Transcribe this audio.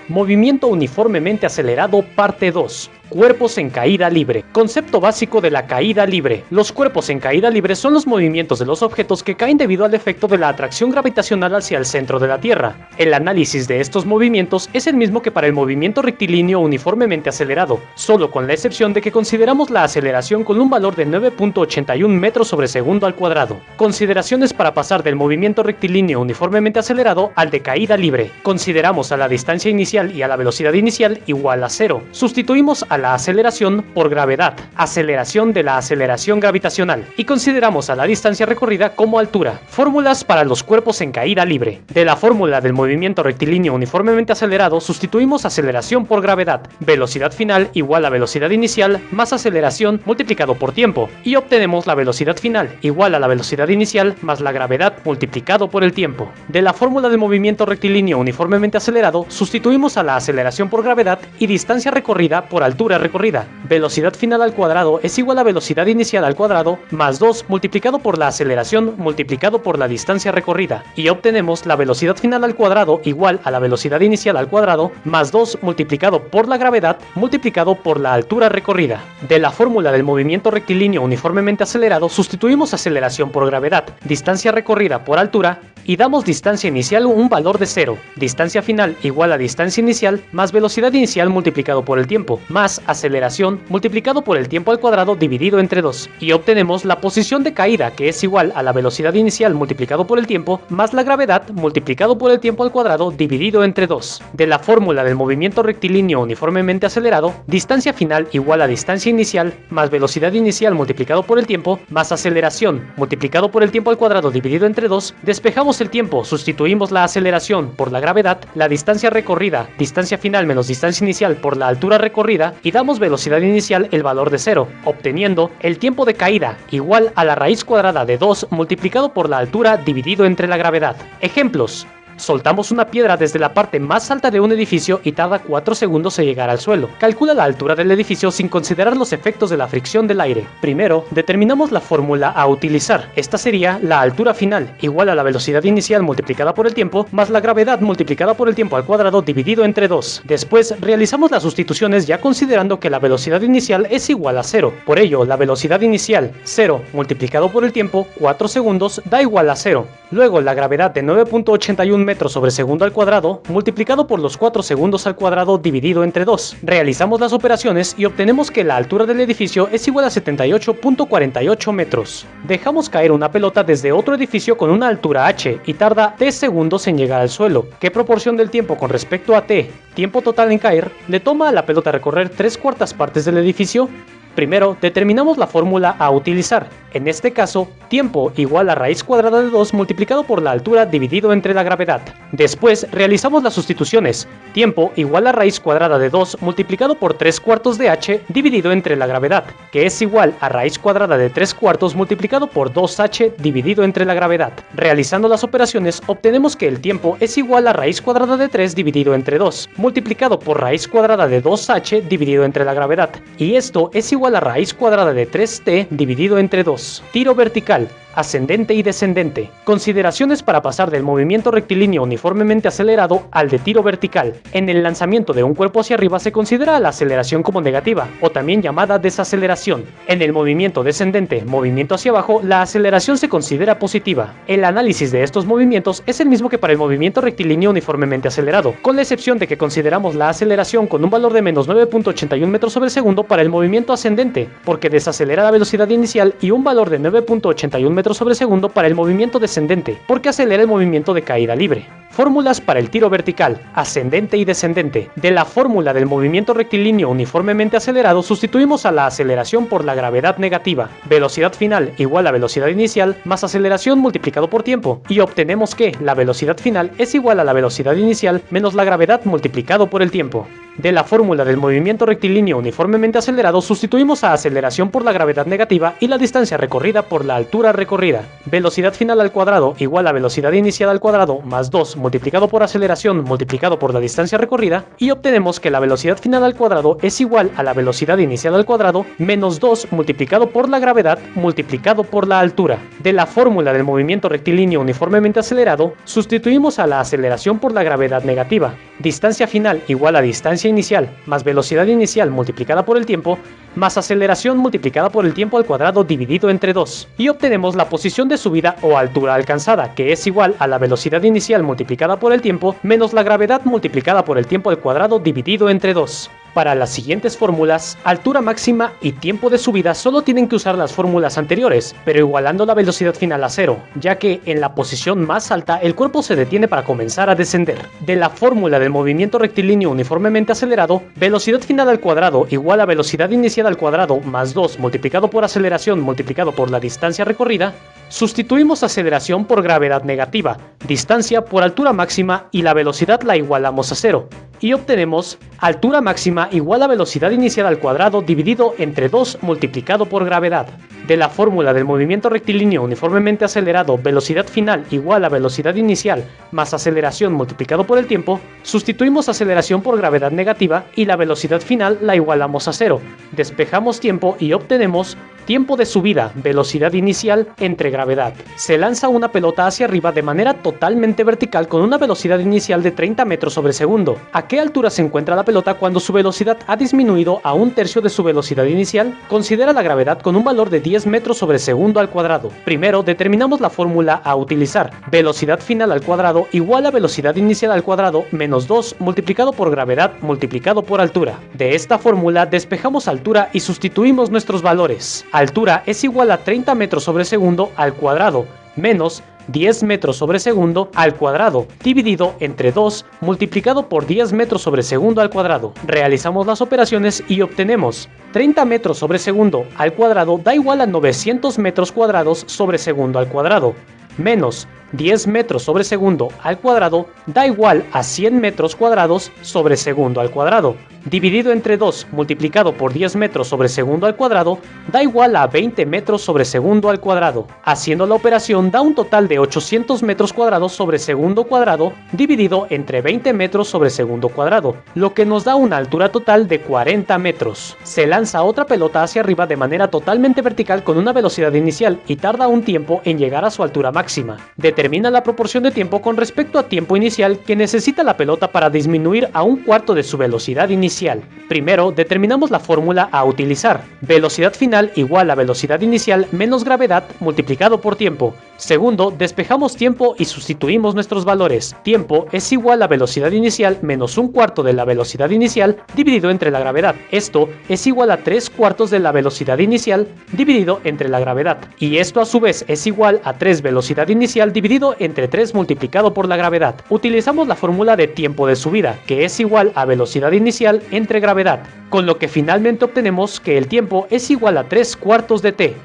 Movimiento uniformemente acelerado, parte 2. Cuerpos en caída libre. Concepto básico de la caída libre. Los cuerpos en caída libre son los movimientos de los objetos que caen debido al efecto de la atracción gravitacional hacia el centro de la Tierra. El análisis de estos movimientos es el mismo que para el movimiento rectilíneo uniformemente acelerado, solo con la excepción de que consideramos la aceleración con un valor de 9.81 metros sobre segundo al cuadrado. Consideraciones para pasar del movimiento rectilíneo uniformemente acelerado al de caída libre. Consideramos a la distancia inicial y a la velocidad inicial igual a 0. Sustituimos a la aceleración por gravedad, aceleración de la aceleración gravitacional, y consideramos a la distancia recorrida como altura. Fórmulas para los cuerpos en caída libre. De la fórmula del movimiento rectilíneo uniformemente acelerado sustituimos aceleración por gravedad, velocidad final igual a velocidad inicial más aceleración multiplicado por tiempo, y obtenemos la velocidad final igual a la velocidad inicial más la gravedad multiplicado por el tiempo. De la fórmula del movimiento rectilíneo uniformemente acelerado sustituimos a la aceleración por gravedad y distancia recorrida por altura recorrida. Velocidad final al cuadrado es igual a velocidad inicial al cuadrado más 2 multiplicado por la aceleración multiplicado por la distancia recorrida, y obtenemos la velocidad final al cuadrado igual a la velocidad inicial al cuadrado más 2 multiplicado por la gravedad multiplicado por la altura recorrida. De la fórmula del movimiento rectilíneo uniformemente acelerado sustituimos aceleración por gravedad, distancia recorrida por altura, y damos distancia inicial un valor de 0, distancia final igual a distancia inicial más velocidad inicial multiplicado por el tiempo, más aceleración multiplicado por el tiempo al cuadrado dividido entre 2, y obtenemos la posición de caída, que es igual a la velocidad inicial multiplicado por el tiempo más la gravedad multiplicado por el tiempo al cuadrado dividido entre 2. De la fórmula del movimiento rectilíneo uniformemente acelerado, distancia final igual a distancia inicial más velocidad inicial multiplicado por el tiempo más aceleración multiplicado por el tiempo al cuadrado dividido entre 2, despejamos el tiempo, sustituimos la aceleración por la gravedad, la distancia recorrida, distancia final menos distancia inicial por la altura recorrida, y damos velocidad inicial el valor de 0, obteniendo el tiempo de caída igual a la raíz cuadrada de 2 multiplicado por la altura dividido entre la gravedad. Ejemplos. Soltamos una piedra desde la parte más alta de un edificio y tarda 4 segundos en llegar al suelo. Calcula la altura del edificio sin considerar los efectos de la fricción del aire. Primero, determinamos la fórmula a utilizar. Esta sería la altura final, igual a la velocidad inicial multiplicada por el tiempo, más la gravedad multiplicada por el tiempo al cuadrado dividido entre 2. Después, realizamos las sustituciones ya considerando que la velocidad inicial es igual a 0. Por ello, la velocidad inicial, 0, multiplicado por el tiempo, 4 segundos, da igual a 0. Luego, la gravedad de 9.81 metros sobre segundo al cuadrado, multiplicado por los 4 segundos al cuadrado dividido entre 2. Realizamos las operaciones y obtenemos que la altura del edificio es igual a 78.48 metros. Dejamos caer una pelota desde otro edificio con una altura h y tarda t segundos en llegar al suelo. ¿Qué proporción del tiempo con respecto a t, tiempo total en caer, le toma a la pelota recorrer 3/4 partes del edificio? Primero, determinamos la fórmula a utilizar. En este caso, tiempo igual a raíz cuadrada de 2 multiplicado por la altura dividido entre la gravedad. Después, realizamos las sustituciones. Tiempo igual a raíz cuadrada de 2 multiplicado por 3/4 de h dividido entre la gravedad, que es igual a raíz cuadrada de 3/4 multiplicado por 2h dividido entre la gravedad. Realizando las operaciones, obtenemos que el tiempo es igual a raíz cuadrada de 3 dividido entre 2, multiplicado por raíz cuadrada de 2h dividido entre la gravedad. Y esto es igual a raíz cuadrada de 3t dividido entre 2. Tiro vertical, ascendente y descendente. Consideraciones para pasar del movimiento rectilíneo uniformemente acelerado al de tiro vertical. En el lanzamiento de un cuerpo hacia arriba se considera la aceleración como negativa, o también llamada desaceleración. En el movimiento descendente, movimiento hacia abajo, la aceleración se considera positiva. El análisis de estos movimientos es el mismo que para el movimiento rectilíneo uniformemente acelerado, con la excepción de que consideramos la aceleración con un valor de menos 9.81 metros sobre segundo para el movimiento ascendente, porque desacelera la velocidad inicial, y un valor de 9.81 metros sobre segundo para el movimiento descendente, porque acelera el movimiento de caída libre. Fórmulas para el tiro vertical, ascendente y descendente. De la fórmula del movimiento rectilíneo uniformemente acelerado sustituimos a la aceleración por la gravedad negativa, velocidad final igual a velocidad inicial más aceleración multiplicado por tiempo, y obtenemos que la velocidad final es igual a la velocidad inicial menos la gravedad multiplicado por el tiempo. De la fórmula del movimiento rectilíneo uniformemente acelerado sustituimos a aceleración por la gravedad negativa y la distancia recorrida por la altura recorrida. Velocidad final al cuadrado igual a velocidad inicial al cuadrado más 2 multiplicado por aceleración multiplicado por la distancia recorrida, y obtenemos que la velocidad final al cuadrado es igual a la velocidad inicial al cuadrado menos 2 multiplicado por la gravedad multiplicado por la altura. De la fórmula del movimiento rectilíneo uniformemente acelerado sustituimos a la aceleración por la gravedad negativa. Distancia final igual a distancia inicial más velocidad inicial multiplicada por el tiempo más aceleración multiplicada por el tiempo al cuadrado dividido entre 2, y obtenemos la posición de subida o altura alcanzada, que es igual a la velocidad inicial multiplicada por el tiempo menos la gravedad multiplicada por el tiempo al cuadrado dividido entre 2. Para las siguientes fórmulas, altura máxima y tiempo de subida solo tienen que usar las fórmulas anteriores, pero igualando la velocidad final a 0, ya que en la posición más alta el cuerpo se detiene para comenzar a descender. De la fórmula del movimiento rectilíneo uniformemente acelerado, velocidad final al cuadrado igual a velocidad inicial al cuadrado más 2 multiplicado por aceleración multiplicado por la distancia recorrida, sustituimos aceleración por gravedad negativa, distancia por altura máxima y la velocidad la igualamos a 0, y obtenemos altura máxima igual a velocidad inicial al cuadrado dividido entre 2 multiplicado por gravedad. De la fórmula del movimiento rectilíneo uniformemente acelerado, velocidad final igual a velocidad inicial más aceleración multiplicado por el tiempo, sustituimos aceleración por gravedad negativa y la velocidad final la igualamos a 0. Despejamos tiempo y obtenemos tiempo de subida, velocidad inicial entre gravedad. Se lanza una pelota hacia arriba de manera totalmente vertical con una velocidad inicial de 30 metros sobre segundo. ¿A qué altura se encuentra la pelota cuando su velocidad ha disminuido a un tercio de su velocidad inicial? Considera la gravedad con un valor de 10 metros sobre segundo al cuadrado. Primero, determinamos la fórmula a utilizar. Velocidad final al cuadrado igual a velocidad inicial al cuadrado menos 2 multiplicado por gravedad multiplicado por altura. De esta fórmula despejamos altura y sustituimos nuestros valores. Altura es igual a 30 metros sobre segundo al cuadrado menos 10 metros sobre segundo al cuadrado dividido entre 2 multiplicado por 10 metros sobre segundo al cuadrado. Realizamos las operaciones y obtenemos 30 metros sobre segundo al cuadrado da igual a 900 metros cuadrados sobre segundo al cuadrado menos 10 metros sobre segundo al cuadrado da igual a 100 metros cuadrados sobre segundo al cuadrado, dividido entre 2 multiplicado por 10 metros sobre segundo al cuadrado da igual a 20 metros sobre segundo al cuadrado. Haciendo la operación da un total de 800 metros cuadrados sobre segundo cuadrado dividido entre 20 metros sobre segundo cuadrado, lo que nos da una altura total de 40 metros. Se lanza otra pelota hacia arriba de manera totalmente vertical con una velocidad inicial y tarda un tiempo en llegar a su altura máxima. Determina la proporción de tiempo con respecto a tiempo inicial que necesita la pelota para disminuir a un cuarto de su velocidad inicial. Primero, determinamos la fórmula a utilizar. Velocidad final igual a velocidad inicial menos gravedad multiplicado por tiempo. Segundo, despejamos tiempo y sustituimos nuestros valores. Tiempo es igual a velocidad inicial menos un cuarto de la velocidad inicial dividido entre la gravedad. Esto es igual a 3/4 de la velocidad inicial dividido entre la gravedad. Y esto a su vez es igual a 3 velocidad inicial dividido entre 3 multiplicado por la gravedad. Utilizamos la fórmula de tiempo de subida, que es igual a velocidad inicial entre gravedad, con lo que finalmente obtenemos que el tiempo es igual a 3/4 de t.